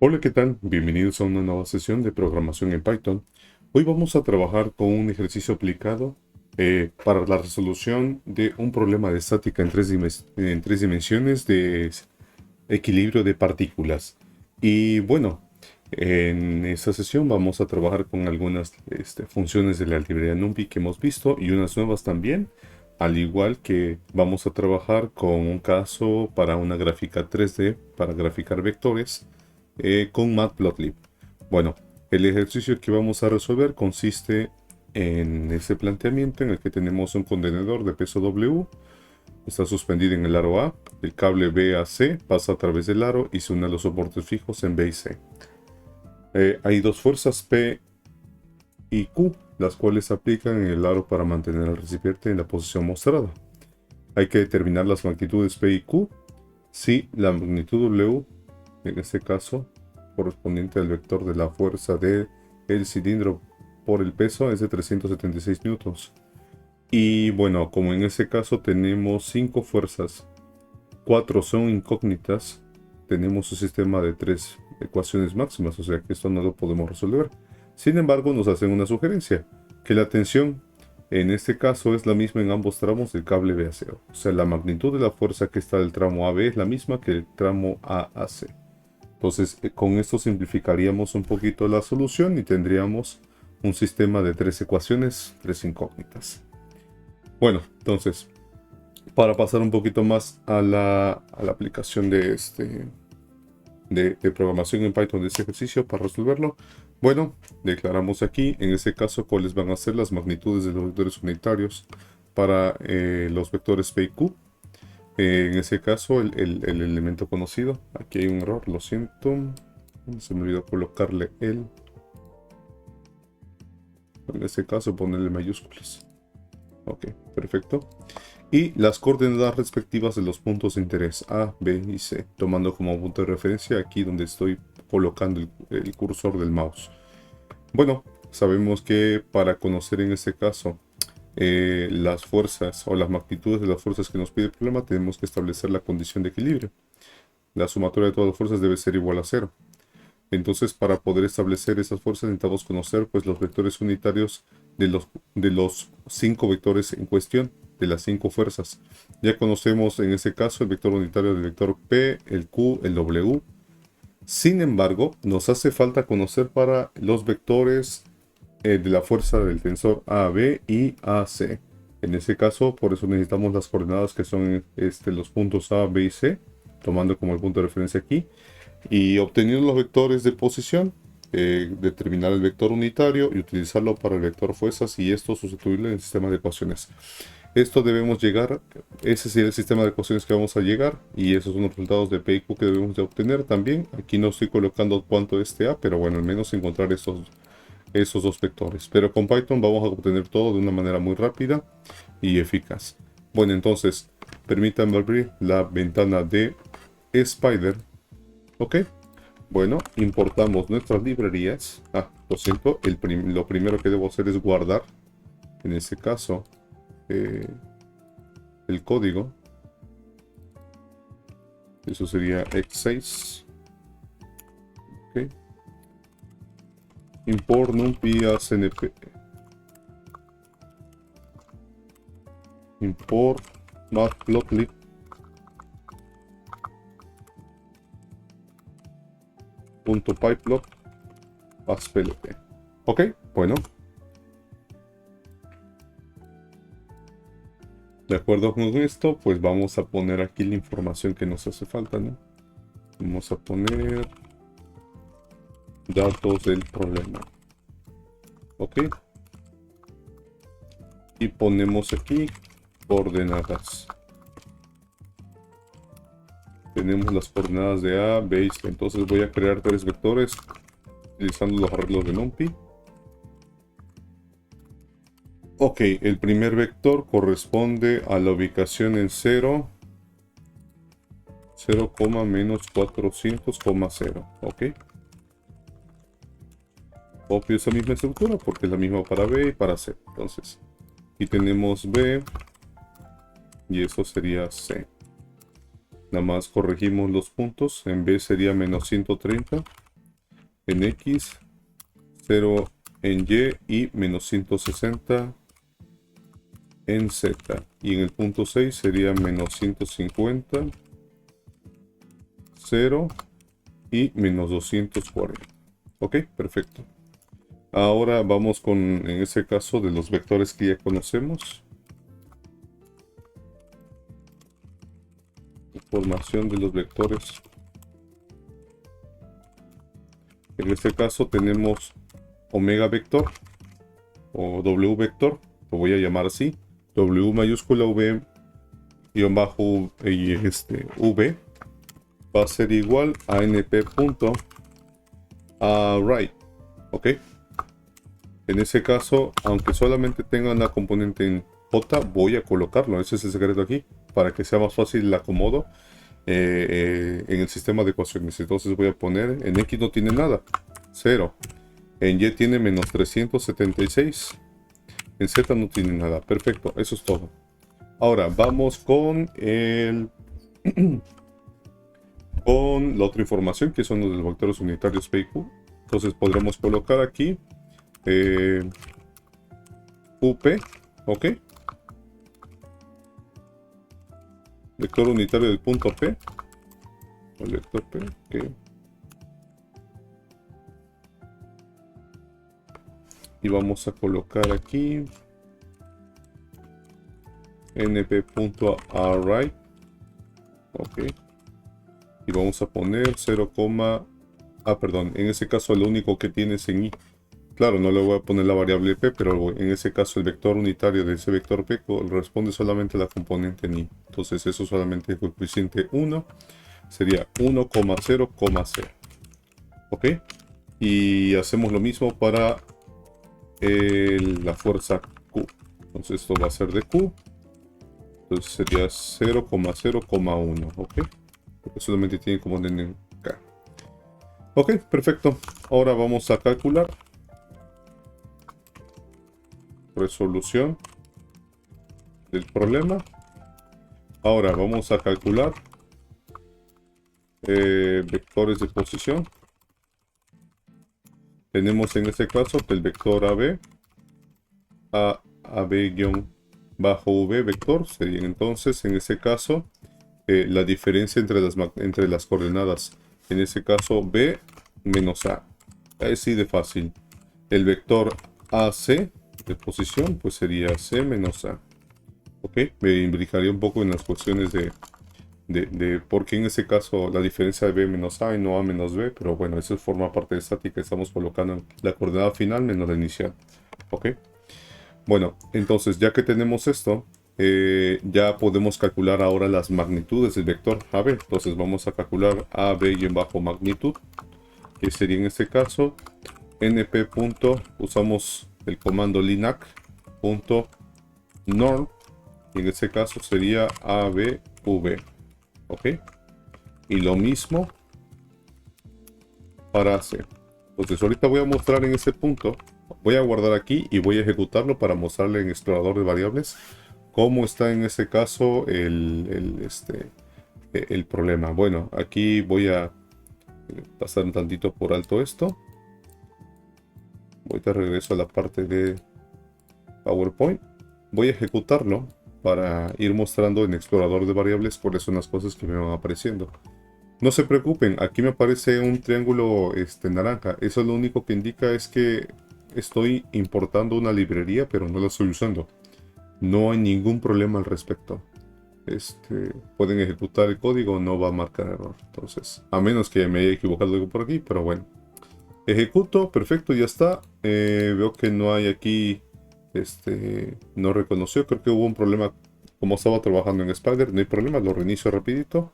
Hola, ¿qué tal? Bienvenidos a una nueva sesión de programación en Python. Hoy vamos a trabajar con un ejercicio aplicado para la resolución de un problema de estática en tres dimensiones de equilibrio de partículas. Y bueno, en esta sesión vamos a trabajar con algunas funciones de la librería NumPy que hemos visto y unas nuevas también. Al igual que vamos a trabajar con un caso para una gráfica 3D para graficar vectores con Matplotlib. Bueno, el ejercicio que vamos a resolver consiste en ese planteamiento en el que tenemos un contenedor de peso W, está suspendido en el aro A, el cable B a C pasa a través del aro y se une a los soportes fijos en B y C. Hay dos fuerzas P y Q, las cuales se aplican en el aro para mantener al recipiente en la posición mostrada. Hay que determinar las magnitudes P y Q si la magnitud W, en este caso, correspondiente al vector de la fuerza del cilindro por el peso, es de 376 newtons. Y bueno, como en este caso tenemos 5 fuerzas, 4 son incógnitas, tenemos un sistema de 3 ecuaciones máximas, o sea que esto no lo podemos resolver. Sin embargo, nos hacen una sugerencia, que la tensión en este caso es la misma en ambos tramos del cable B a C. O sea, la magnitud de la fuerza que está del tramo AB es la misma que el tramo A a C. Entonces, con esto simplificaríamos un poquito la solución y tendríamos un sistema de 3 ecuaciones, 3 incógnitas. Bueno, entonces, para pasar un poquito más a la aplicación de programación en Python de este ejercicio para resolverlo, bueno, declaramos aquí, en este caso, cuáles van a ser las magnitudes de los vectores unitarios para los vectores P y Q. En ese caso, el elemento conocido, aquí hay un error, lo siento, se me olvidó colocarle el, en este caso ponerle mayúsculas. Ok, perfecto. Y las coordenadas respectivas de los puntos de interés A, B y C, tomando como punto de referencia aquí donde estoy colocando el cursor del mouse. Bueno, sabemos que para conocer en este caso las fuerzas o las magnitudes de las fuerzas que nos pide el problema, tenemos que establecer la condición de equilibrio. La sumatoria de todas las fuerzas debe ser igual a 0. Entonces, para poder establecer esas fuerzas, necesitamos conocer pues, los vectores unitarios de los 5 vectores en cuestión, de las 5 fuerzas. Ya conocemos en este caso el vector unitario del vector P, el Q, el W. Sin embargo, nos hace falta conocer para los vectores de la fuerza del tensor AB y AC. En ese caso, por eso necesitamos las coordenadas que son los puntos A, B y C, tomando como el punto de referencia aquí. Y obteniendo los vectores de posición, determinar el vector unitario y utilizarlo para el vector fuerzas y esto sustituirlo en el sistema de ecuaciones. Esto debemos llegar, ese sería el sistema de ecuaciones que vamos a llegar y esos son los resultados de P y Q que debemos de obtener también. Aquí no estoy colocando cuánto es A, pero bueno, al menos encontrar esos dos vectores. Pero con Python vamos a obtener todo de una manera muy rápida y eficaz. Bueno, entonces, permítanme abrir la ventana de Spider. Ok, bueno, importamos nuestras librerías. Lo siento, lo primero que debo hacer es guardar, en este caso, el código. Eso sería x6. Ok. Import numpy a cnp. Import matplotlib. .pyplot as plp. Ok, bueno. De acuerdo con esto, pues vamos a poner aquí la información que nos hace falta, ¿no? Vamos a poner datos del problema. Ok. Y ponemos aquí coordenadas. Tenemos las coordenadas de A, B y C. Entonces voy a crear 3 vectores utilizando los arreglos de NumPy. Ok, el primer vector corresponde a la ubicación en 0, menos 400,0. Ok. Copio esa misma estructura porque es la misma para B y para C. Entonces, aquí tenemos B y eso sería C. Nada más corregimos los puntos. En B sería menos 130 en X, 0 en Y y menos 160 en Z. Y en el punto 6 sería menos 150, 0 y menos 240. Ok, perfecto. Ahora vamos con, en ese caso, de los vectores que ya conocemos. Formación de los vectores. En este caso tenemos omega vector o W vector, lo voy a llamar así. W mayúscula V guión bajo V va a ser igual a np punto a right. Ok. En ese caso, aunque solamente tenga una componente en J, voy a colocarlo. Ese es el secreto aquí, para que sea más fácil el acomodo en el sistema de ecuaciones. Entonces voy a poner, en X no tiene nada, 0. En Y tiene menos 376. En Z no tiene nada. Perfecto, eso es todo. Ahora vamos con con la otra información, que son los de los vectores unitarios P y Q. Entonces podremos colocar aquí UP, ok. Vector unitario del punto P. El vector P, ok. Y vamos a colocar aquí np.array, ok. Y vamos a poner 0, perdón, en ese caso lo único que tienes en i. Claro, no le voy a poner la variable p, pero en ese caso el vector unitario de ese vector p corresponde solamente a la componente en i. Entonces eso solamente es coeficiente 1, sería 1,0,0. Ok. Y hacemos lo mismo para la fuerza Q. Entonces esto va a ser de Q. Entonces sería 0,0,1. Ok. Porque solamente tiene componente en K. Ok, perfecto. Ahora vamos a calcular. Resolución del problema. Ahora vamos a calcular vectores de posición. Tenemos en este caso que el vector AB, AB-V vector, sería entonces en este caso la diferencia entre las coordenadas. En este caso B menos A. Es así de fácil. El vector AC de posición pues sería C menos A. Ok, me implicaría un poco en las cuestiones de por qué en ese caso la diferencia de B menos A y no A menos B, pero bueno, eso forma parte de estática. Estamos colocando la coordenada final menos la inicial. Ok, bueno, entonces ya que tenemos esto, ya podemos calcular ahora las magnitudes del vector AB. Entonces vamos a calcular AB y en bajo magnitud, que sería en este caso np. Usamos el comando linac .norm, y en este caso sería abv. Ok, y lo mismo para C. Entonces ahorita voy a mostrar en ese punto, voy a guardar aquí y voy a ejecutarlo para mostrarle en explorador de variables cómo está en ese caso el problema. Bueno, aquí voy a pasar un tantito por alto esto. Ahorita regreso a la parte de PowerPoint. Voy a ejecutarlo para ir mostrando en explorador de variables cuáles son las cosas que me van apareciendo. No se preocupen, aquí me aparece un triángulo naranja. Eso lo único que indica es que estoy importando una librería, pero no la estoy usando. No hay ningún problema al respecto. Pueden ejecutar el código, no va a marcar error. Entonces, a menos que me haya equivocado algo por aquí, pero bueno. Ejecuto, perfecto, ya está. Veo que no hay aquí, no reconoció. Creo que hubo un problema como estaba trabajando en Spider. No hay problema, lo reinicio rapidito.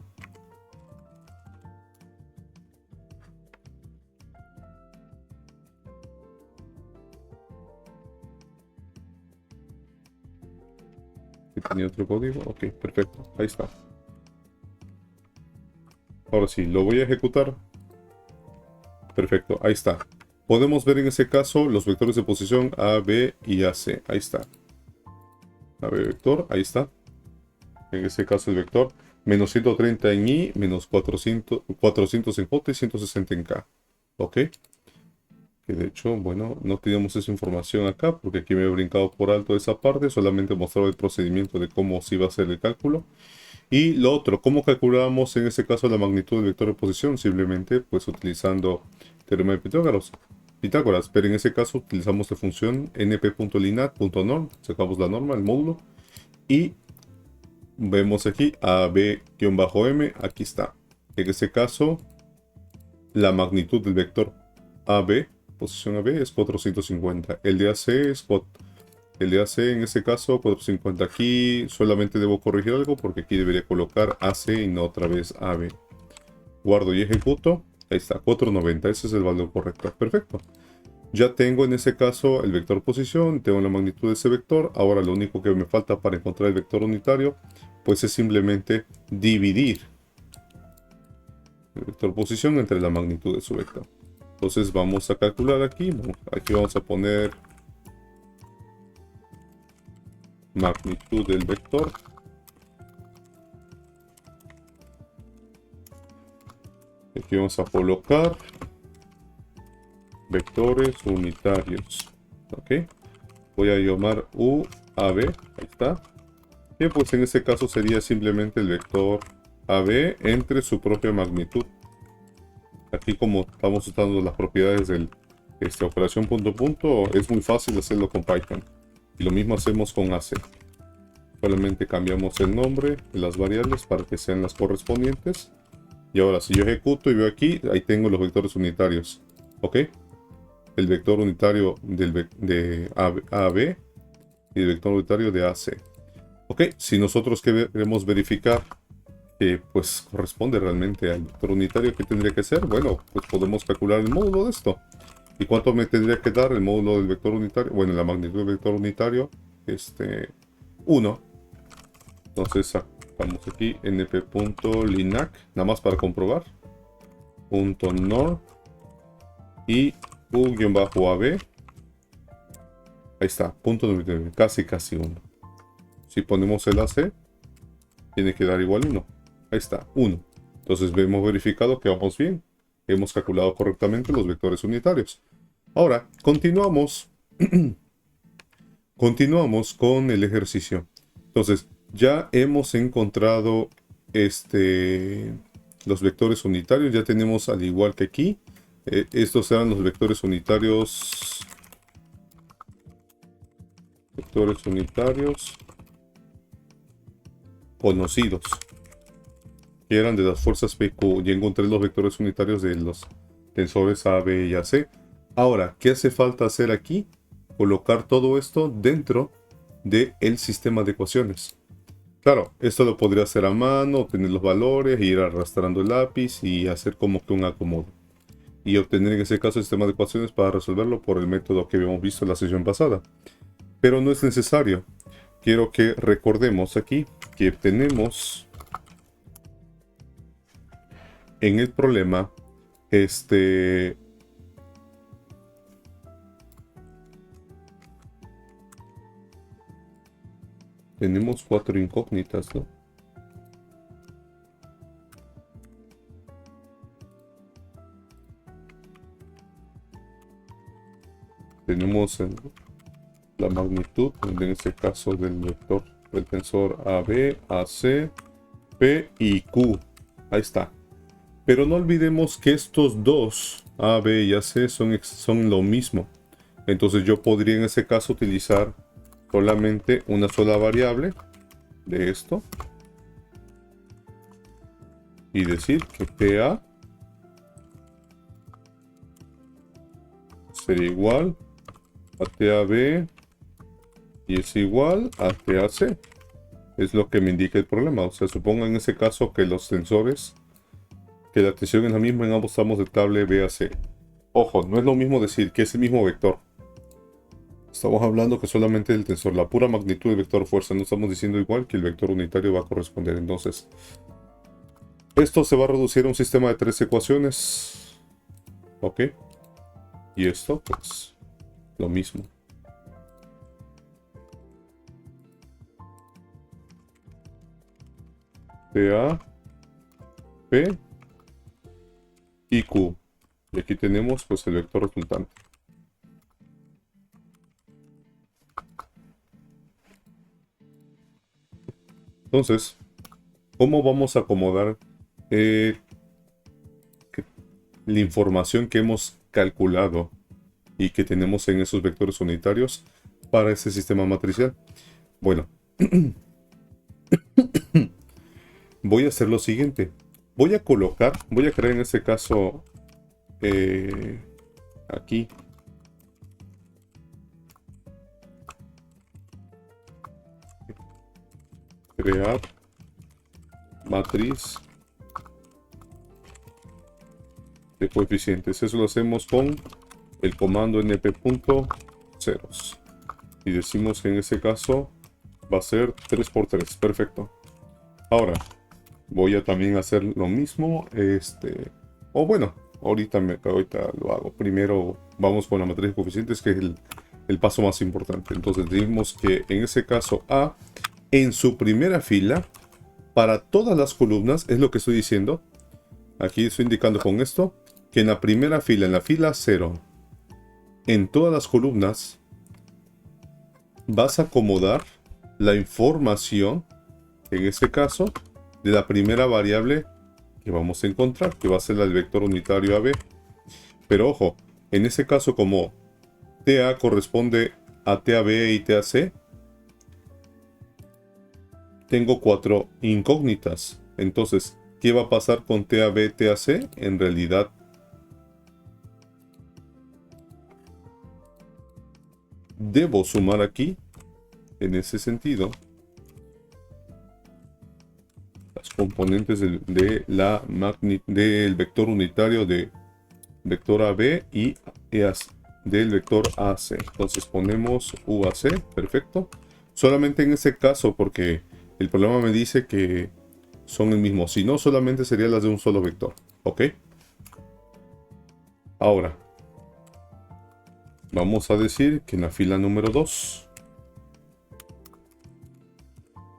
Tenía otro código, ok, perfecto, ahí está. Ahora sí, lo voy a ejecutar. Perfecto, ahí está. Podemos ver en ese caso los vectores de posición A, B y AC. Ahí está. AB vector, ahí está. En este caso el vector menos 130 en I, menos 400 en J y 160 en K. Ok. Que de hecho, bueno, no teníamos esa información acá porque aquí me he brincado por alto esa parte, solamente mostraba el procedimiento de cómo se iba a hacer el cálculo. Y lo otro, ¿cómo calculamos en este caso la magnitud del vector de posición? Simplemente pues utilizando teorema de Pitágoras, pero en ese caso utilizamos la función np.linat.norm, sacamos la norma, el módulo, y vemos aquí AB-M, aquí está. En este caso, la magnitud del vector AB, posición AB, es 450. El de AC es el de AC en este caso 450. Aquí solamente debo corregir algo porque aquí debería colocar AC y no otra vez AB. Guardo y ejecuto. Ahí está, 490. Ese es el valor correcto. Perfecto. Ya tengo en ese caso el vector posición, tengo la magnitud de ese vector. Ahora lo único que me falta para encontrar el vector unitario, pues es simplemente dividir el vector posición entre la magnitud de su vector. Entonces vamos a calcular aquí. Aquí vamos a poner magnitud del vector. Aquí vamos a colocar vectores unitarios. Ok. Voy a llamar UAB. Ahí está. Y pues en este caso sería simplemente el vector AB entre su propia magnitud. Aquí como estamos usando las propiedades de operación punto punto, es muy fácil hacerlo con Python. Y lo mismo hacemos con AC. Solamente cambiamos el nombre de las variables para que sean las correspondientes. Y ahora si yo ejecuto y veo aquí, ahí tengo los vectores unitarios. ¿Ok? El vector unitario de AB y el vector unitario de AC. ¿Ok? Si nosotros queremos verificar que pues corresponde realmente al vector unitario, ¿qué tendría que ser? Bueno, pues podemos calcular el módulo de esto. ¿Y cuánto me tendría que dar el módulo del vector unitario? Bueno, la magnitud del vector unitario, 1. Entonces sacamos aquí np.linac, nada más para comprobar. .nor y u-ab. Ahí está, .99, casi 1. Si ponemos el AC, tiene que dar igual 1. Ahí está, 1. Entonces hemos verificado que vamos bien. Hemos calculado correctamente los vectores unitarios. Ahora, continuamos. Continuamos con el ejercicio. Entonces, ya hemos encontrado los vectores unitarios. Ya tenemos, al igual que aquí, estos serán los vectores unitarios. Vectores unitarios conocidos, que eran de las fuerzas PQ. Ya encontré los vectores unitarios de los tensores A, B y AC. Ahora, ¿qué hace falta hacer aquí? Colocar todo esto dentro del sistema de ecuaciones. Claro, esto lo podría hacer a mano, obtener los valores, ir arrastrando el lápiz y hacer como que un acomodo. Y obtener en ese caso el sistema de ecuaciones para resolverlo por el método que habíamos visto en la sesión pasada. Pero no es necesario. Quiero que recordemos aquí que tenemos en el problema tenemos 4 incógnitas, ¿no? Tenemos la magnitud, en este caso del vector del tensor AB, AC, P y Q. Ahí está. Pero no olvidemos que estos dos, A, B y AC, son lo mismo. Entonces yo podría en ese caso utilizar solamente una sola variable de esto. Y decir que PA sería igual a TAB y es igual a TAC. Es lo que me indica el problema. O sea, suponga en ese caso que los tensores, que la tensión es la misma en ambos tramos del cable BAC. Ojo, no es lo mismo decir que es el mismo vector. Estamos hablando que solamente el tensor, la pura magnitud del vector fuerza. No estamos diciendo igual que el vector unitario va a corresponder. Entonces, esto se va a reducir a un sistema de 3 ecuaciones. Ok. Y esto, pues, lo mismo. PA, P y Q. Y aquí tenemos pues el vector resultante. Entonces, ¿cómo vamos a acomodar eh, la información que hemos calculado y que tenemos en esos vectores unitarios para ese sistema matricial? Bueno, voy a hacer lo siguiente. Voy a crear en este caso aquí, crear matriz de coeficientes. Eso lo hacemos con el comando np.ceros. Y decimos que en ese caso va a ser 3×3. Perfecto. Ahora, voy a también hacer lo mismo. O bueno, ahorita lo hago. Primero vamos con la matriz de coeficientes, que es el paso más importante. Entonces decimos que en ese caso A, en su primera fila, para todas las columnas, es lo que estoy diciendo. Aquí estoy indicando con esto, que en la primera fila, en la fila 0, en todas las columnas, vas a acomodar la información, en este caso, de la primera variable que vamos a encontrar, que va a ser el vector unitario AB. Pero ojo, en ese caso, como TA corresponde a TAB y TAC, tengo 4 incógnitas. Entonces, ¿qué va a pasar con TAB, TAC? En realidad, debo sumar aquí, en ese sentido, las componentes del vector unitario de vector AB y del vector AC. Entonces ponemos UAC, perfecto. Solamente en ese caso, porque el problema me dice que son el mismo. Si no, solamente serían las de un solo vector. ¿Ok? Ahora, vamos a decir que en la fila número 2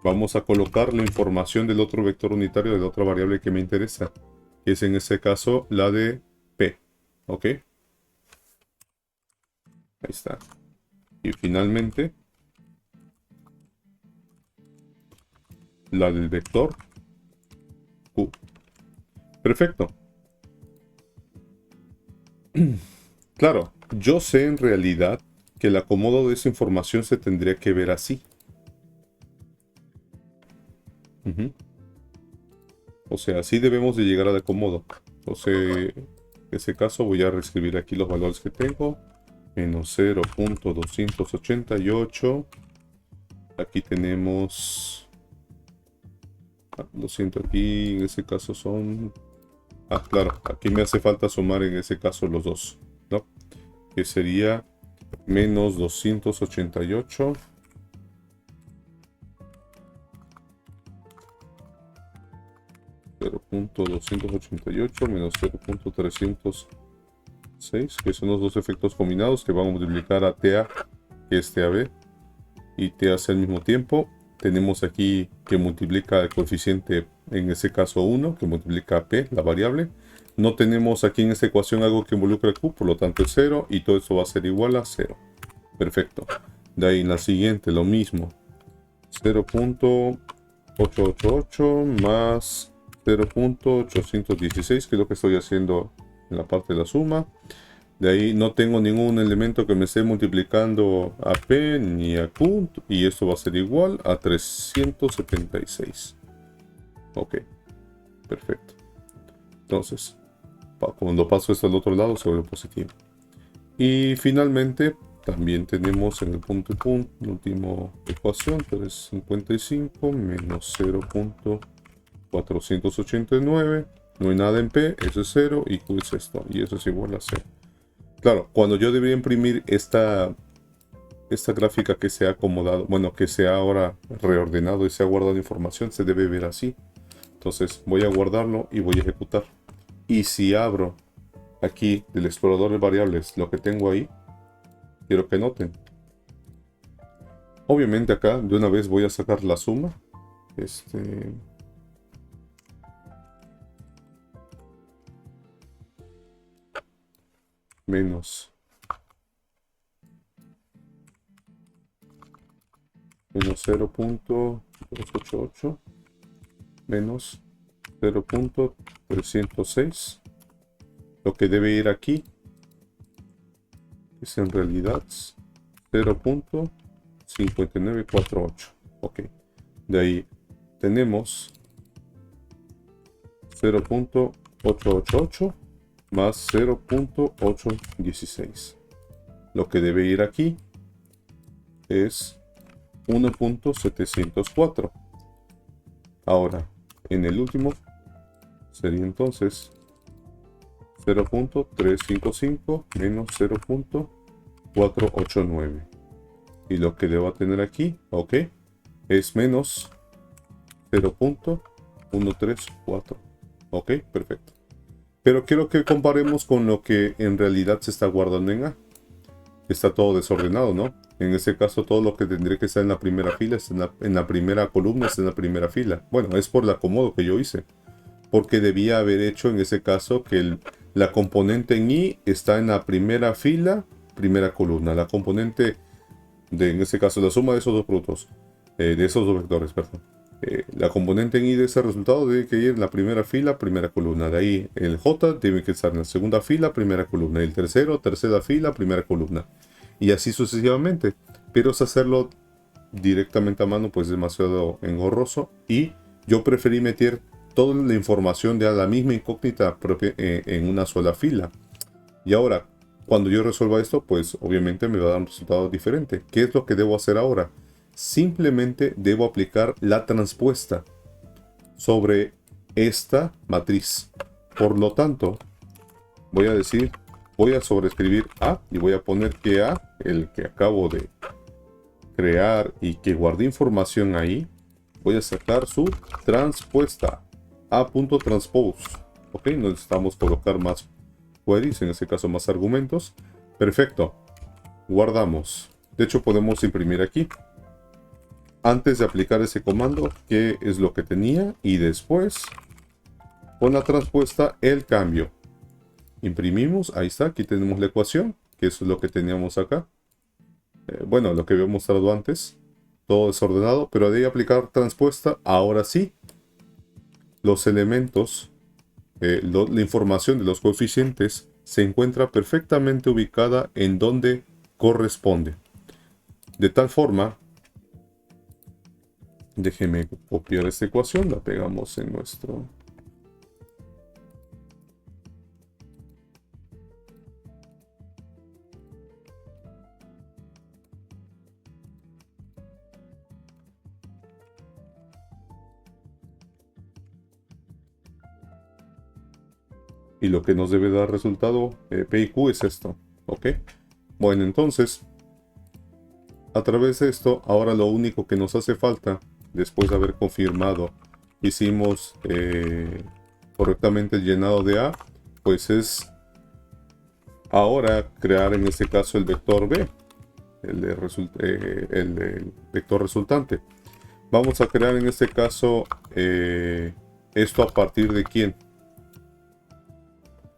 vamos a colocar la información del otro vector unitario de la otra variable que me interesa, que es en este caso la de P. ¿Ok? Ahí está. Y finalmente, la del vector Q. Perfecto. Claro, yo sé en realidad que el acomodo de esa información se tendría que ver así. Ujú. O sea, así debemos de llegar al acomodo. Entonces, en ese caso voy a reescribir aquí los valores que tengo. Menos 0.288. Aquí tenemos... lo siento, aquí en ese caso son... Ah, claro, aquí me hace falta sumar en ese caso los dos, ¿no? Que sería menos 288. 0.288 menos 0.306, que son los dos efectos combinados que van a multiplicar a TA, que es TAB, y TAC al mismo tiempo. Tenemos aquí que multiplica el coeficiente, en este caso 1, que multiplica a P, la variable. No tenemos aquí en esta ecuación algo que involucre a Q, por lo tanto es 0, y todo eso va a ser igual a 0. Perfecto. De ahí en la siguiente, lo mismo. 0.888 más 0.816, que es lo que estoy haciendo en la parte de la suma. De ahí no tengo ningún elemento que me esté multiplicando a P ni a Q, y esto va a ser igual a 376. Ok, perfecto. Entonces, cuando paso esto al otro lado se vuelve positivo. Y finalmente, también tenemos en el punto y punto, la última ecuación, 355 menos 0.489. No hay nada en P, eso es 0, y Q es esto, y eso es igual a 0. Claro, cuando yo debería imprimir esta gráfica que se ha acomodado, bueno, que se ha ahora reordenado y se ha guardado información, se debe ver así. Entonces voy a guardarlo y voy a ejecutar. Y si abro aquí del explorador de variables lo que tengo ahí, quiero que noten. Obviamente acá de una vez voy a sacar la suma. Menos menos 0.288 menos 0.306. Lo que debe ir aquí es en realidad 0.5948. Ok. De ahí tenemos 0.888 más 0.816. Lo que debe ir aquí es 1.704. Ahora, en el último sería entonces 0.355 menos 0.489. Y lo que debo tener aquí, ok, es menos 0.134. Ok, perfecto. Pero quiero que comparemos con lo que en realidad se está guardando en A. Está todo desordenado, ¿no? En este caso, todo lo que tendría que estar en la primera fila está en la primera columna, está en la primera fila. Bueno, es por el acomodo que yo hice. Porque debía haber hecho en ese caso que la componente en I está en la primera fila, primera columna. La componente en este caso, la suma de esos dos productos, de esos dos vectores, perdón. La componente en I de ese resultado debe que ir en la primera fila, primera columna. De ahí el J debe que estar en la segunda fila, primera columna. El tercero, tercera fila, primera columna. Y así sucesivamente. Pero es hacerlo directamente a mano, pues es demasiado engorroso. Y yo preferí meter toda la información de la misma incógnita propia, en una sola fila. Y ahora, cuando yo resuelva esto, pues obviamente me va a dar un resultado diferente. ¿Qué es lo que debo hacer ahora? Simplemente debo aplicar la transpuesta sobre esta matriz. Por lo tanto, voy a decir, voy a sobreescribir A y voy a poner que A, el que acabo de crear y que guardé información ahí, voy a sacar su transpuesta. A.transpose. Ok, necesitamos colocar más queries, en este caso más argumentos. Perfecto. Guardamos. De hecho, podemos imprimir aquí. Antes de aplicar ese comando, qué es lo que tenía. Y después, con la transpuesta, el cambio. Imprimimos. Ahí está. Aquí tenemos la ecuación, que eso es lo que teníamos acá. Bueno, lo que había mostrado antes. Todo desordenado. Pero de ahí aplicar transpuesta. Ahora sí. Los elementos, la información de los coeficientes se encuentra perfectamente ubicada en donde corresponde. De tal forma, déjeme copiar esta ecuación, la pegamos en nuestro... Y lo que nos debe dar resultado P y Q es esto, ¿ok? Bueno, entonces, a través de esto, ahora lo único que nos hace falta, después de haber confirmado, hicimos correctamente el llenado de A, pues es ahora crear en este caso el vector B, el vector resultante. Vamos a crear en este caso esto a partir de quién.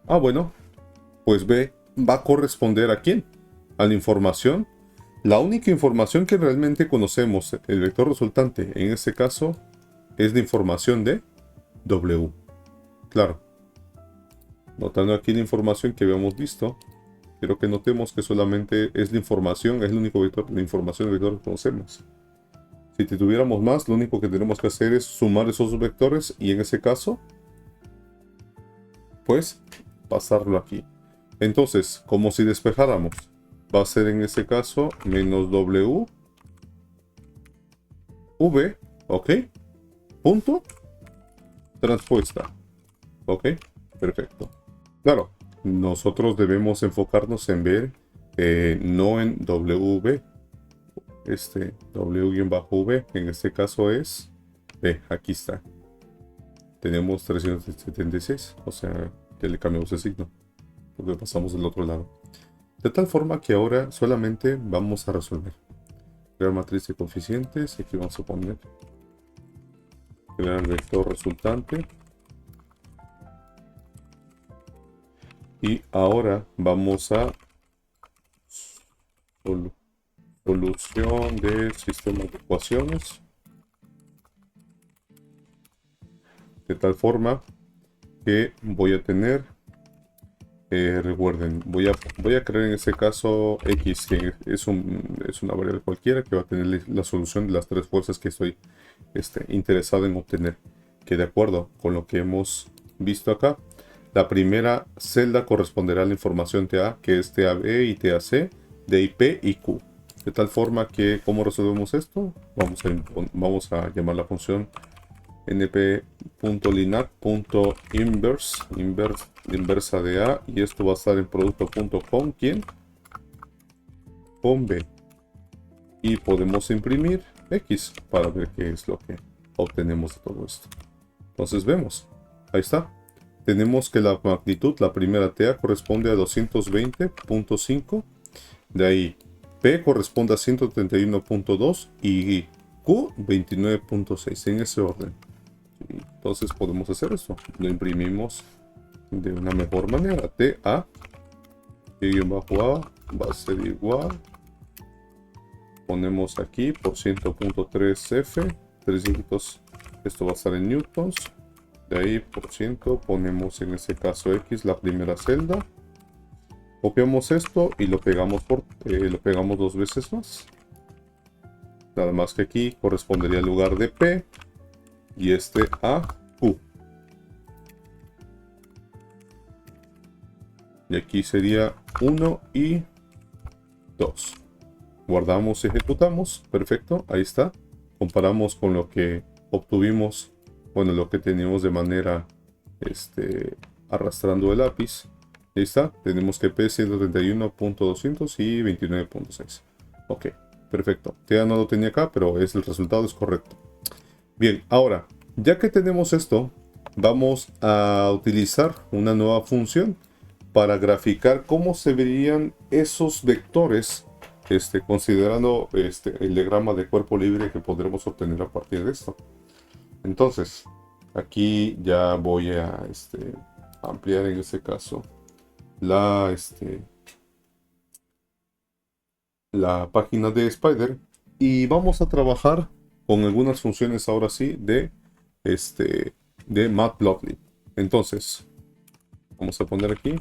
Ah, bueno, pues B va a corresponder a quién. A la información. La única información que realmente conocemos, el vector resultante, en este caso, es la información de W. Claro. Notando aquí la información que habíamos visto, quiero que notemos que solamente es la información, es el único vector, la información del vector que conocemos. Si tuviéramos más, lo único que tenemos que hacer es sumar esos vectores y en ese caso, pues, pasarlo aquí. Entonces, como si despejáramos, va a ser en ese caso menos W, V, ok, punto, transpuesta, ok, perfecto. Claro, nosotros debemos enfocarnos en ver, no en WV, W-V, en este caso es B, aquí está. Tenemos 376, o sea, que le cambiamos el signo, porque pasamos del otro lado. De tal forma que ahora solamente vamos a resolver. Crear matriz de coeficientes, y aquí vamos a poner crear vector resultante. Y ahora vamos a Solución de sistema de ecuaciones. De tal forma que voy a tener, recuerden, voy a crear en este caso X, que es una variable cualquiera que va a tener la solución de las tres fuerzas que estoy interesado en obtener. Que de acuerdo con lo que hemos visto acá, la primera celda corresponderá a la información TA, que es TAB y TAC, de IP y Q. De tal forma que, ¿cómo resolvemos esto? Vamos a llamar la función np.linac.inversa de A, y esto va a estar en producto.com, ¿quién? Con B. Y podemos imprimir X para ver qué es lo que obtenemos de todo esto. Entonces vemos, ahí está. Tenemos que la magnitud, la primera TA, corresponde a 220.5. De ahí P corresponde a 131.2 y Q 29.6, en ese orden. Entonces podemos hacer esto. Lo imprimimos de una mejor manera. TA y-A va a ser igual. Ponemos aquí por 100.3 F, 3 dígitos. Esto va a estar en newtons. De ahí por ciento ponemos en este caso X, la primera celda. Copiamos esto y lo pegamos dos veces más. Nada más que aquí correspondería al lugar de P y a Q. Y aquí sería 1 y 2. Guardamos y ejecutamos. Perfecto, ahí está. Comparamos con lo que obtuvimos, bueno, lo que teníamos de manera arrastrando el lápiz. Ahí está, tenemos que P 131.200 y 29.6. Ok, perfecto. Ya no lo tenía acá, pero el resultado es correcto. Bien, ahora, ya que tenemos esto, vamos a utilizar una nueva función para graficar cómo se verían esos vectores, considerando el diagrama de cuerpo libre que podremos obtener a partir de esto. Entonces, aquí ya voy a ampliar en este caso la página de Spider, y vamos a trabajar con algunas funciones ahora sí de Matplotlib. Entonces, vamos a poner aquí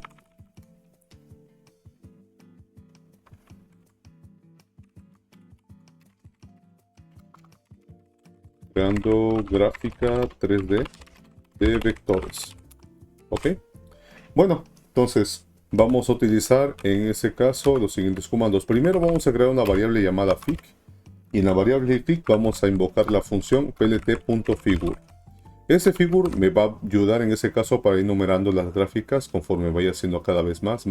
creando gráfica 3D de vectores. Ok, bueno, entonces vamos a utilizar en ese caso los siguientes comandos. Primero vamos a crear una variable llamada fig, y en la variable fig vamos a invocar la función plt.figure. Ese figure me va a ayudar en ese caso para ir numerando las gráficas conforme vaya haciendo cada vez más,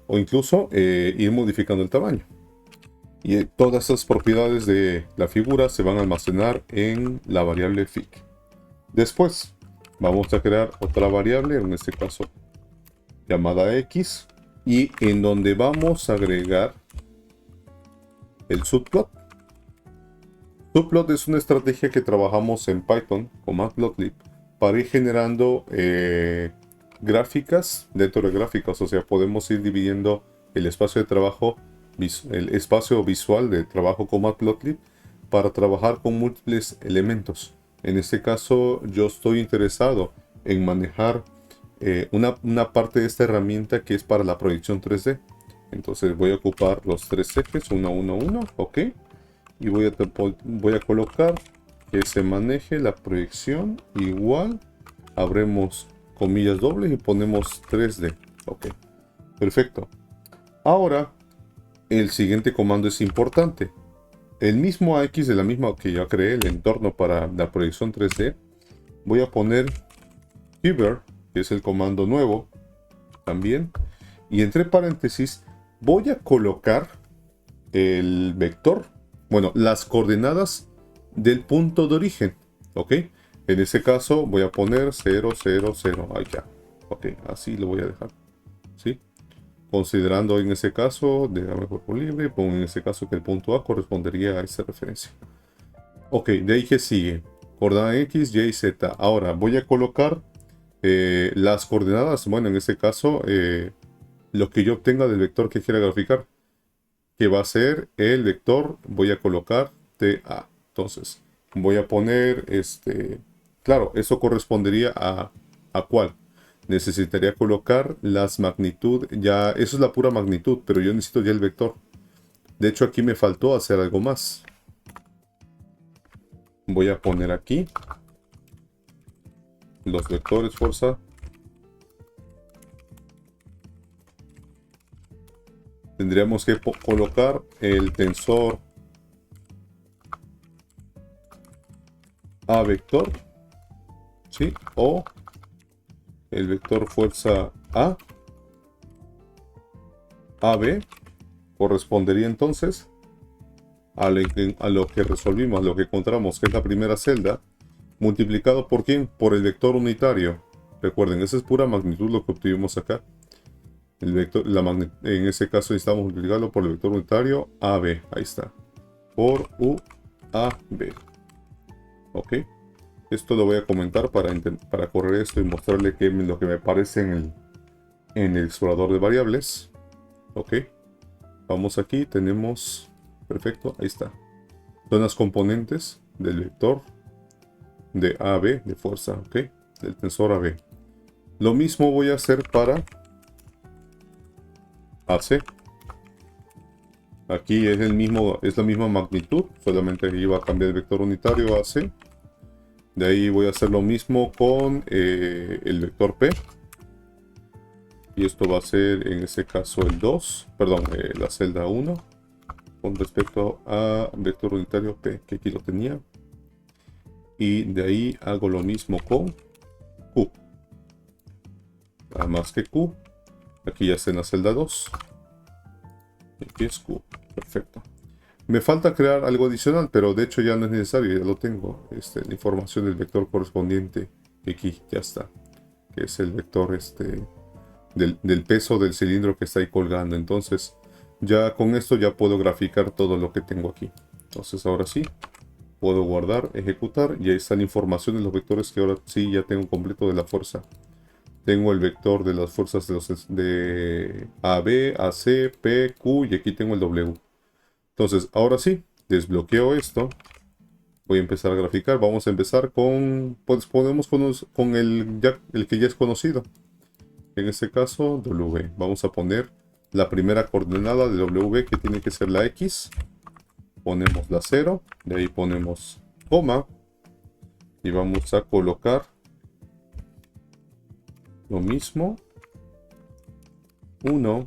o incluso ir modificando el tamaño. Y todas esas propiedades de la figura se van a almacenar en la variable fig. Después vamos a crear otra variable, en este caso llamada x, y en donde vamos a agregar el subplot. Subplot es una estrategia que trabajamos en Python con Matplotlib para ir generando gráficas dentro de gráficas. O sea, podemos ir dividiendo el espacio de trabajo, el espacio visual de trabajo con Matplotlib, para trabajar con múltiples elementos. En este caso, yo estoy interesado en manejar una parte de esta herramienta que es para la proyección 3D. Entonces voy a ocupar los tres ejes, 1, 1, 1, ok. Y voy a colocar que se maneje la proyección igual. Abremos comillas dobles y ponemos 3D. Ok, perfecto. Ahora, el siguiente comando es importante. El mismo AX de la misma que ya creé, el entorno para la proyección 3D, voy a poner hover, que es el comando nuevo también. Y entre paréntesis voy a colocar el vector, bueno, las coordenadas del punto de origen, ok. En ese caso voy a poner 0, 0, 0, ahí ya, ok, así lo voy a dejar, ¿sí? Considerando en ese caso de cuerpo libre, pongo en ese caso que el punto A correspondería a esa referencia. Ok, de ahí que sigue, coordenada X, Y, Z. Ahora voy a colocar las coordenadas, bueno, en este caso lo que yo obtenga del vector que quiera graficar. que va a ser el vector, voy a colocar TA. Entonces, voy a poner claro, eso correspondería ¿a cuál? Necesitaría colocar las magnitud, ya, eso es la pura magnitud, pero yo necesito ya el vector. De hecho, aquí me faltó hacer algo más. Voy a poner aquí los vectores fuerza. Tendríamos que colocar el tensor A vector, ¿sí? O el vector fuerza AB correspondería entonces a lo que resolvimos, a lo que encontramos, que es la primera celda, multiplicado por ¿quién? Por el vector unitario. Recuerden, esa es pura magnitud lo que obtuvimos acá. El vector, en ese caso necesitamos multiplicarlo por el vector unitario AB. Ahí está. Por UAB. Ok. Esto lo voy a comentar para correr esto y mostrarle lo que me parece en el explorador de variables. Ok. Vamos aquí. Tenemos... Perfecto. Ahí está. Son las componentes del vector de AB, de fuerza. Ok. Del tensor AB. Lo mismo voy a hacer para AC. Aquí es la misma magnitud, solamente iba a cambiar el vector unitario a AC. De ahí voy a hacer lo mismo con el vector P. Y esto va a ser en ese caso el 2, perdón, la celda 1. Con respecto a vector unitario P, que aquí lo tenía. Y de ahí hago lo mismo con Q. Nada más que Q. Aquí ya está en la celda 2. Y aquí es Q. Perfecto. Me falta crear algo adicional, pero de hecho ya no es necesario, ya lo tengo. La información del vector correspondiente, que aquí ya está. Que es el vector del peso del cilindro que está ahí colgando. Entonces, ya con esto ya puedo graficar todo lo que tengo aquí. Entonces ahora sí, puedo guardar, ejecutar, y ahí está la información de los vectores que ahora sí ya tengo completo de la fuerza. Tengo el vector de las fuerzas de AB, AC, P, Q, y aquí tengo el W. Entonces, ahora sí, desbloqueo esto. Voy a empezar a graficar. Vamos a empezar pues podemos con el que ya es conocido. En este caso, W. Vamos a poner la primera coordenada de W, que tiene que ser la X. Ponemos la 0. De ahí ponemos coma. Y vamos a colocar lo mismo. 1.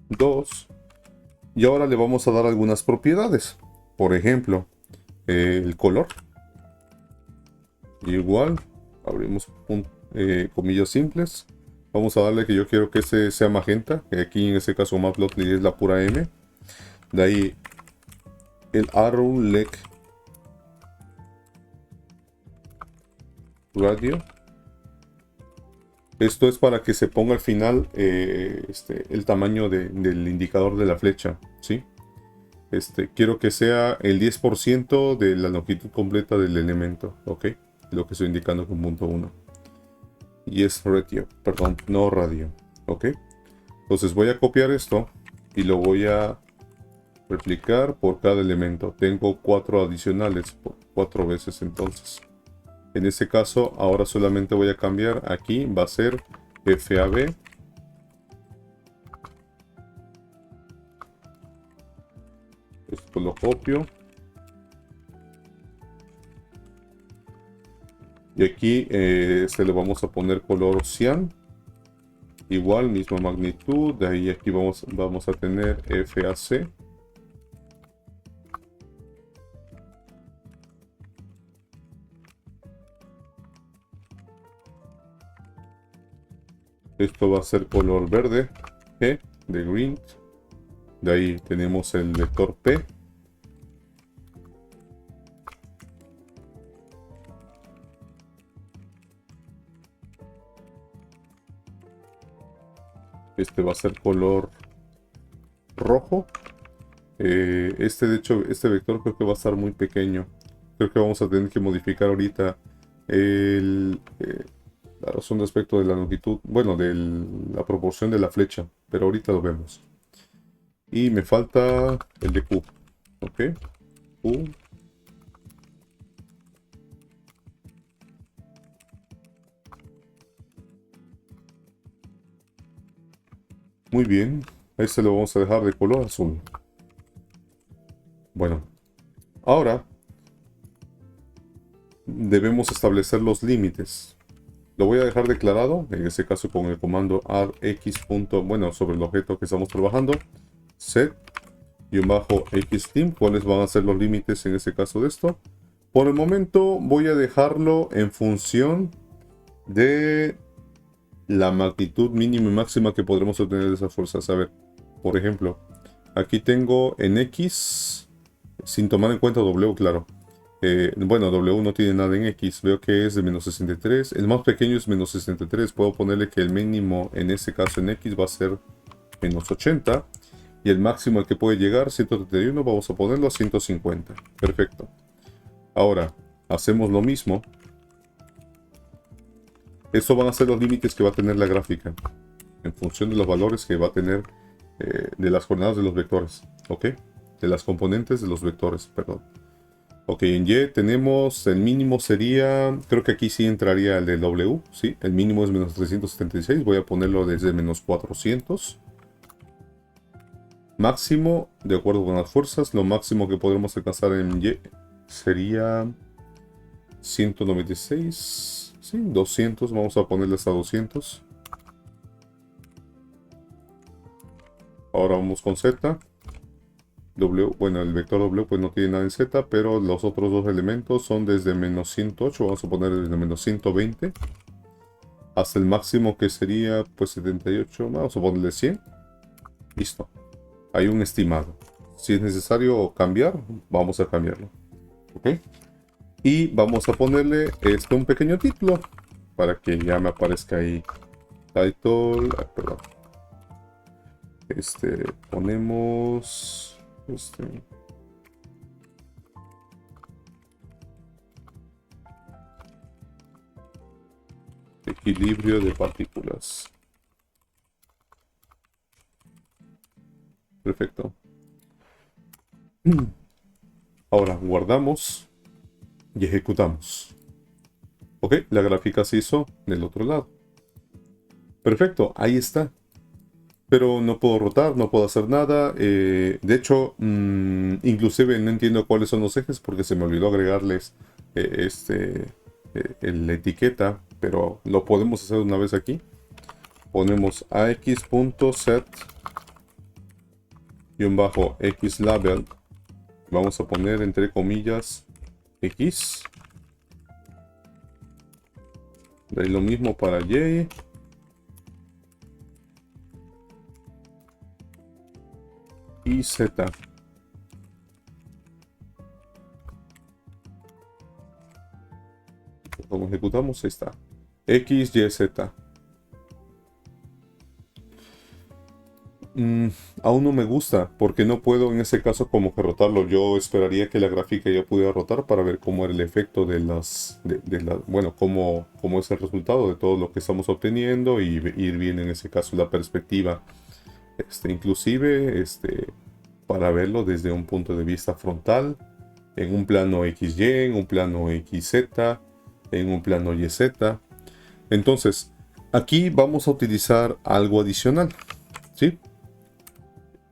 2. Y ahora le vamos a dar algunas propiedades. Por ejemplo, el color. Igual, abrimos comillas simples. Vamos a darle que yo quiero que ese sea magenta. Que aquí en este caso Matplotlib es la pura M. De ahí el arrow leg radio. Esto es para que se ponga al final el tamaño del indicador de la flecha, ¿sí? Quiero que sea el 10% de la longitud completa del elemento, ¿ok? Lo que estoy indicando con punto 1. Y es radio, perdón, no radio, ¿ok? Entonces voy a copiar esto y lo voy a replicar por cada elemento. Tengo 4 adicionales, por 4 veces entonces. En este caso, ahora solamente voy a cambiar. Aquí va a ser FAB. Esto lo copio. Y aquí se le vamos a poner color cian. Igual, misma magnitud. De ahí aquí vamos a tener FAC. Esto va a ser color verde, G, de green. De ahí tenemos el vector P. Este va a ser color rojo. De hecho, este vector creo que va a estar muy pequeño. Creo que vamos a tener que modificar ahorita Claro, son respecto de la longitud, bueno, de la proporción de la flecha, pero ahorita lo vemos. Y me falta el de Q. Ok, Q. Muy bien, este lo vamos a dejar de color azul. Bueno, ahora debemos establecer los límites. Lo voy a dejar declarado, en este caso con el comando arx. Bueno, sobre el objeto que estamos trabajando, set-xlim, cuáles van a ser los límites en este caso de esto. Por el momento voy a dejarlo en función de la magnitud mínima y máxima que podremos obtener de esas fuerzas. A ver, por ejemplo, aquí tengo en X, sin tomar en cuenta W, claro. Bueno, W no tiene nada en X, veo que es de menos 63, el más pequeño es menos 63, puedo ponerle que el mínimo en este caso en X va a ser menos 80, y el máximo al que puede llegar, 131, vamos a ponerlo a 150, perfecto. Ahora, hacemos lo mismo. Estos van a ser los límites que va a tener la gráfica, en función de los valores que va a tener de las coordenadas de los vectores, ¿ok? De las componentes de los vectores, perdón. Ok, en Y tenemos, el mínimo sería, creo que aquí sí entraría el de W, ¿sí? El mínimo es menos 376, voy a ponerlo desde menos 400. Máximo, de acuerdo con las fuerzas, lo máximo que podremos alcanzar en Y sería 196, sí, 200, vamos a ponerle hasta 200. Ahora vamos con Z. W, bueno, el vector W pues no tiene nada en Z, pero los otros dos elementos son desde menos 108, vamos a poner desde menos 120 hasta el máximo que sería pues 78, vamos a ponerle 100. Listo, hay un estimado. Si es necesario cambiar, vamos a cambiarlo, ok. Y vamos a ponerle un pequeño título para que ya me aparezca ahí title, perdón, ponemos equilibrio de partículas. Perfecto. Ahora guardamos y ejecutamos. Ok, la gráfica se hizo del otro lado. Perfecto, ahí está. Pero no puedo rotar, no puedo hacer nada. De hecho, inclusive no entiendo cuáles son los ejes porque se me olvidó agregarles la etiqueta. Pero lo podemos hacer una vez aquí. Ponemos ax.set-xlabel. Vamos a poner entre comillas X. De ahí lo mismo para Y. Y Z. Como ejecutamos, ahí está. X, Y, Z. Aún no me gusta, porque no puedo en ese caso como que rotarlo. Yo esperaría que la gráfica ya pudiera rotar para ver cómo era el efecto de bueno, cómo es el resultado de todo lo que estamos obteniendo y ir bien en ese caso la perspectiva. Inclusive, para verlo desde un punto de vista frontal, en un plano XY, en un plano XZ, en un plano YZ. Entonces, aquí vamos a utilizar algo adicional, ¿sí?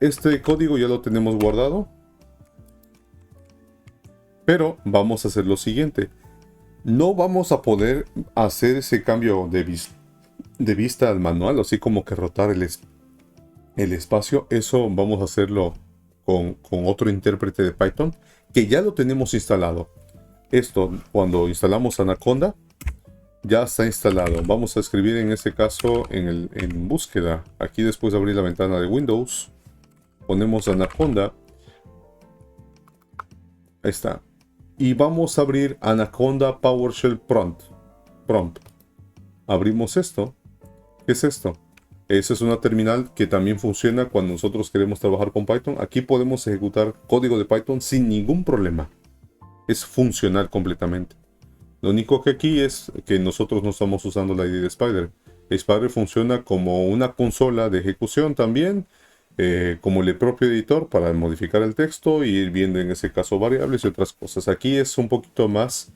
Este código ya lo tenemos guardado, pero vamos a hacer lo siguiente. No vamos a poder hacer ese cambio de vista al manual, así como que rotar el espacio. Eso vamos a hacerlo con otro intérprete de Python que ya lo tenemos instalado. Esto, cuando instalamos Anaconda, ya está instalado. Vamos a escribir en este caso en búsqueda. Aquí después de abrir la ventana de Windows, ponemos Anaconda. Ahí está. Y vamos a abrir Anaconda PowerShell Prompt. Abrimos esto. ¿Qué es esto? Esa es una terminal que también funciona cuando nosotros queremos trabajar con Python. Aquí podemos ejecutar código de Python sin ningún problema. Es funcional completamente. Lo único que aquí es que nosotros no estamos usando la ID de Spider. Spider funciona como una consola de ejecución también, como el propio editor para modificar el texto y ir viendo en ese caso variables y otras cosas. Aquí es un poquito más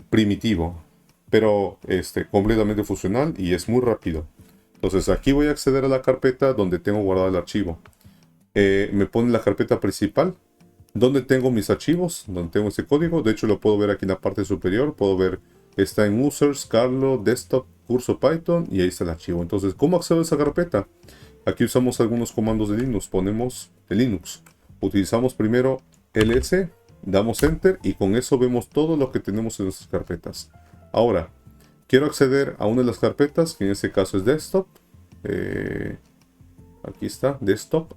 primitivo, pero completamente funcional y es muy rápido. Entonces aquí voy a acceder a la carpeta donde tengo guardado el archivo. Me pone la carpeta principal, donde tengo mis archivos, donde tengo ese código. De hecho lo puedo ver aquí en la parte superior. Puedo ver, está en Users, Carlo, Desktop, Curso Python y ahí está el archivo. Entonces, ¿cómo accedo a esa carpeta? Aquí usamos algunos comandos de Linux. Ponemos de Linux. Utilizamos primero ls, damos Enter y con eso vemos todo lo que tenemos en nuestras carpetas. Ahora, quiero acceder a una de las carpetas, que en este caso es Desktop. Aquí está, Desktop.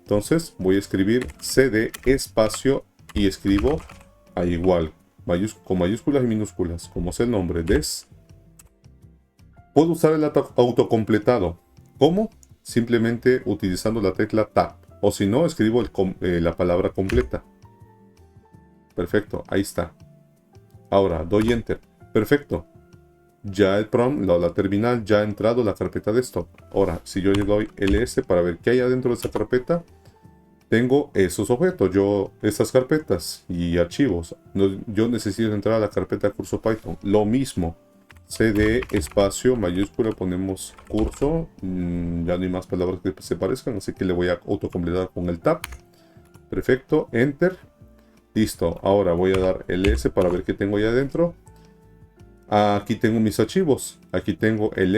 Entonces voy a escribir cd espacio y escribo a igual, con mayúsculas y minúsculas, como es el nombre, des. Puedo usar el autocompletado. ¿Cómo? Simplemente utilizando la tecla Tab. O si no, escribo la palabra completa. Perfecto, ahí está. Ahora doy Enter. Perfecto. Ya el prompt, la terminal, ya ha entrado la carpeta desktop. Ahora, si yo le doy ls para ver qué hay adentro de esa carpeta, tengo esos objetos, esas carpetas y archivos. Yo necesito entrar a la carpeta curso Python. Lo mismo, cd espacio mayúscula, ponemos curso. Ya no hay más palabras que se parezcan, así que le voy a autocompletar con el tab. Perfecto, enter. Listo, ahora voy a dar ls para ver qué tengo ahí adentro. Aquí tengo mis archivos. Aquí tengo el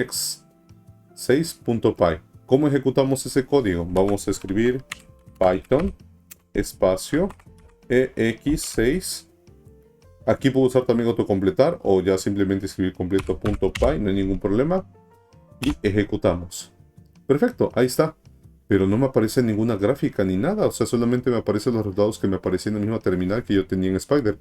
x6.py. ¿Cómo ejecutamos ese código? Vamos a escribir Python espacio ex6. Aquí puedo usar también autocompletar o ya simplemente escribir completo.py, no hay ningún problema. Y ejecutamos. Perfecto, ahí está. Pero no me aparece ninguna gráfica ni nada. O sea, solamente me aparecen los resultados que me aparecían en la misma terminal que yo tenía en Spider.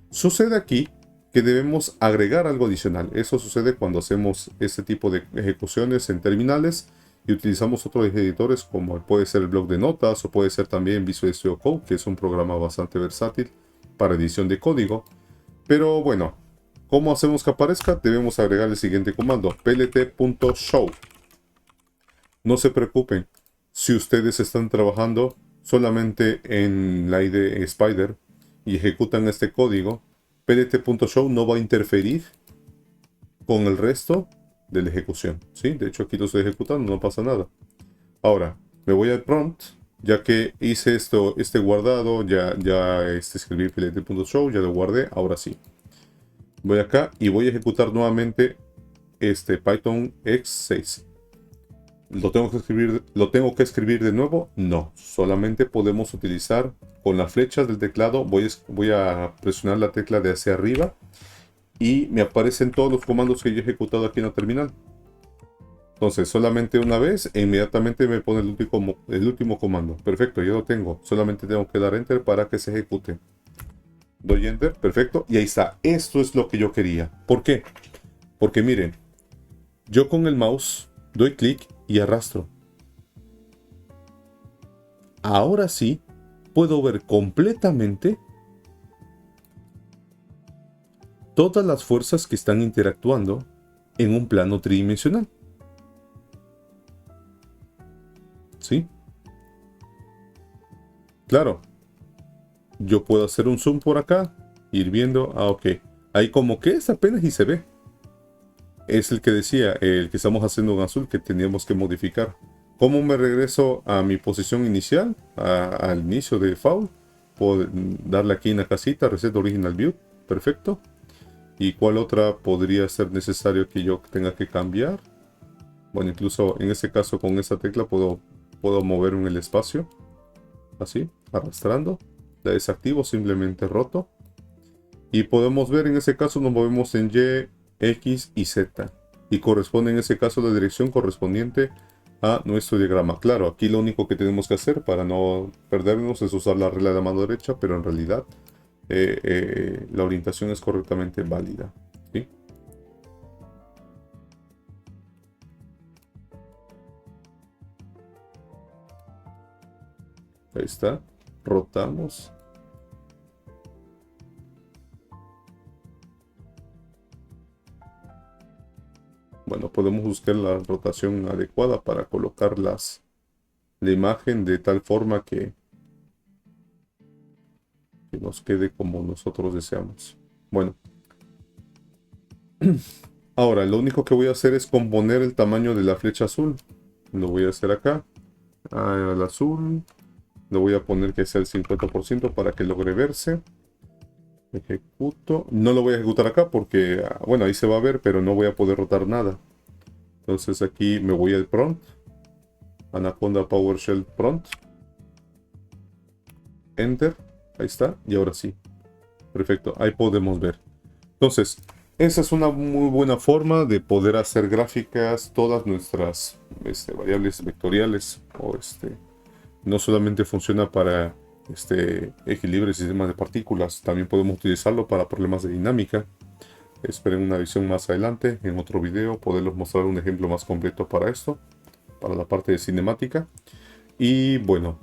Sucede aquí que debemos agregar algo adicional. Eso sucede cuando hacemos este tipo de ejecuciones en terminales y utilizamos otros editores como puede ser el bloc de notas o puede ser también Visual Studio Code, que es un programa bastante versátil para edición de código. Pero bueno, ¿cómo hacemos que aparezca? Debemos agregar el siguiente comando, plt.show. No se preocupen, si ustedes están trabajando solamente en la IDE Spider y ejecutan este código, plt.show no va a interferir con el resto de la ejecución, ¿sí? De hecho aquí lo estoy ejecutando, no pasa nada. Ahora, me voy al prompt, ya que hice este guardado, ya escribí plt.show, ya lo guardé, ahora sí. Voy acá y voy a ejecutar nuevamente este Python x6. ¿Lo tengo que escribir de nuevo? No, solamente podemos utilizar con las flechas del teclado. Voy a presionar la tecla de hacia arriba y me aparecen todos los comandos que yo he ejecutado aquí en la terminal. Entonces, solamente una vez e inmediatamente me pone el último comando. Perfecto, ya lo tengo. Solamente tengo que dar Enter para que se ejecute. Doy Enter, perfecto. Y ahí está. Esto es lo que yo quería. ¿Por qué? Porque miren, yo con el mouse doy clic y arrastro. Ahora sí, puedo ver completamente todas las fuerzas que están interactuando en un plano tridimensional. ¿Sí? Claro, yo puedo hacer un zoom por acá, ir viendo, ok, ahí como que es apenas y se ve. Es el que decía, el que estamos haciendo en azul, que teníamos que modificar. ¿Cómo me regreso a mi posición inicial, al inicio de Foul? Puedo darle aquí en la casita, Reset Original View, perfecto. ¿Y cuál otra podría ser necesario que yo tenga que cambiar? Bueno, incluso en este caso con esa tecla puedo mover en el espacio, así, arrastrando. La desactivo, simplemente roto. Y podemos ver en ese caso nos movemos en Y, X y Z. Y corresponde en ese caso la dirección correspondiente a nuestro diagrama. Claro, aquí lo único que tenemos que hacer para no perdernos es usar la regla de la mano derecha, pero en realidad la orientación es correctamente válida. ¿Sí? Ahí está. Rotamos. bueno, podemos buscar la rotación adecuada para colocar la imagen de tal forma que nos quede como nosotros deseamos. Bueno, ahora lo único que voy a hacer es componer el tamaño de la flecha azul. Lo voy a hacer acá, al azul. Lo voy a poner que sea el 50% para que logre verse. Ejecuto. No lo voy a ejecutar acá porque, bueno, ahí se va a ver, pero no voy a poder rotar nada. Entonces aquí me voy al prompt. Anaconda PowerShell prompt. Enter. Ahí está. Y ahora sí. Perfecto. Ahí podemos ver. Entonces, esa es una muy buena forma de poder hacer gráficas todas nuestras variables vectoriales. O no solamente funciona para equilibrio y sistemas de partículas, también podemos utilizarlo para problemas de dinámica. Esperen una visión más adelante, en otro video, poderles mostrar un ejemplo más completo para esto, para la parte de cinemática. Y bueno,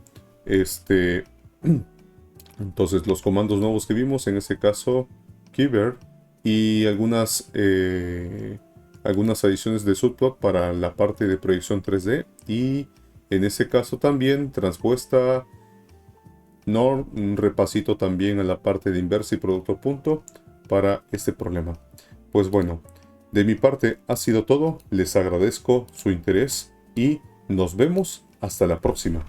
entonces los comandos nuevos que vimos, en este caso, Keyword y algunas adiciones de subplot para la parte de proyección 3D y en ese caso también transpuesta NOR, un repasito también a la parte de inversa y producto punto para este problema. Pues bueno, de mi parte ha sido todo, les agradezco su interés y nos vemos hasta la próxima.